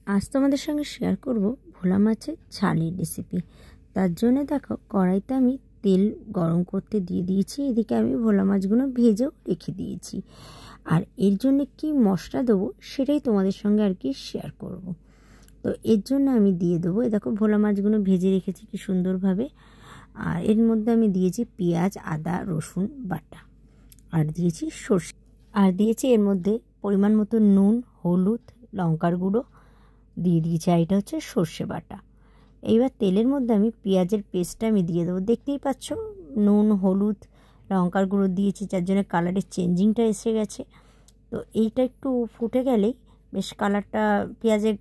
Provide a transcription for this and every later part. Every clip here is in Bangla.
আজ তোমাদের সঙ্গে শেয়ার করব ভোলা মাছের ঝালের রেসিপি। তার জন্য দেখো কড়াইতে আমি তেল গরম করতে দিয়ে দিয়েছি। এদিকে আমি ভোলা মাছগুলো ভেজেও রেখে দিয়েছি। আর এর জন্য কি মশলা দেবো সেটাই তোমাদের সঙ্গে আর কি শেয়ার করব। তো এর জন্য আমি দিয়ে দেবো, দেখো ভোলা মাছগুলো ভেজে রেখেছি কি সুন্দরভাবে। আর এর মধ্যে আমি দিয়েছি পেঁয়াজ, আদা, রসুন বাটা, আর দিয়েছি সর্ষে, আর দিয়েছি এর মধ্যে পরিমাণ মতো নুন, হলুদ, লঙ্কার গুঁড়ো দিয়ে দিয়েছি। আর এটা হচ্ছে সর্ষে বাটা। এইবার তেলের মধ্যে আমি পেঁয়াজের পেস্টটা আমি দিয়ে দেবো। দেখতেই পাচ্ছ নুন, হলুদ, লঙ্কার গুঁড়ো দিয়েছি, যার জন্য কালারের চেঞ্জিংটা এসে গেছে। তো এইটা একটু ফুটে গেলেই বেশ কালারটা, পেঁয়াজের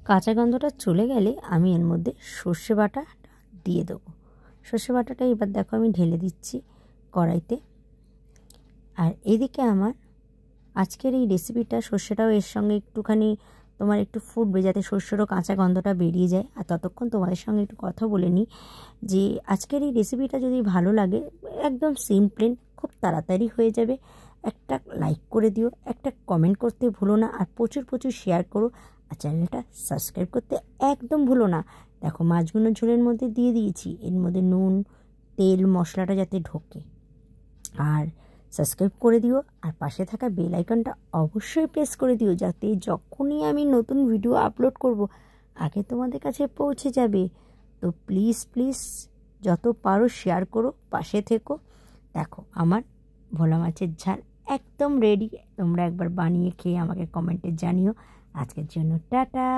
কাঁচা গন্ধটা চলে গেলে আমি এর মধ্যে সর্ষে বাটা দিয়ে দেবো। সর্ষে বাটাটা এবার দেখো আমি ঢেলে দিচ্ছি কড়াইতে। আর এদিকে আমার আজকের এই রেসিপিটা, সর্ষেটাও এর সঙ্গে একটুখানি তোমার একটু ফুটবে যাতে সর্ষেরও কাঁচা গন্ধটা বেরিয়ে যায়। আর ততক্ষণ তোমাদের সঙ্গে একটু কথা বলে নিই যে আজকের এই রেসিপিটা যদি ভালো লাগে, একদম সিম্পল, খুব তাড়াতাড়ি হয়ে যাবে। একটা লাইক করে দিও, একটা কমেন্ট করতে ভুলো না, আর প্রচুর প্রচুর শেয়ার করো। আর চ্যানেলটা সাবস্ক্রাইব করতে একদম ভুলো না। দেখো মাছগুলো ঝোলের মধ্যে দিয়ে দিয়েছি, এর মধ্যে নুন, তেল, মশলাটা যাতে ঢোকে। আর সাবস্ক্রাইব করে দিও, আর পাশে থাকা বেল আইকনটা অবশ্যই প্রেস করে দিও, যাতে যখনই আমি নতুন ভিডিও আপলোড করব আগে তোমাদের কাছে পৌঁছে যাবে। তো প্লিজ প্লিজ যত পারো শেয়ার করো, পাশে থেকো। দেখো আমার ভোলা মাছের ঝাল একদম রেডি। তোমরা একবার বানিয়ে খেয়ে আমাকে কমেন্টে জানিও। আজকের জন্য টাটা।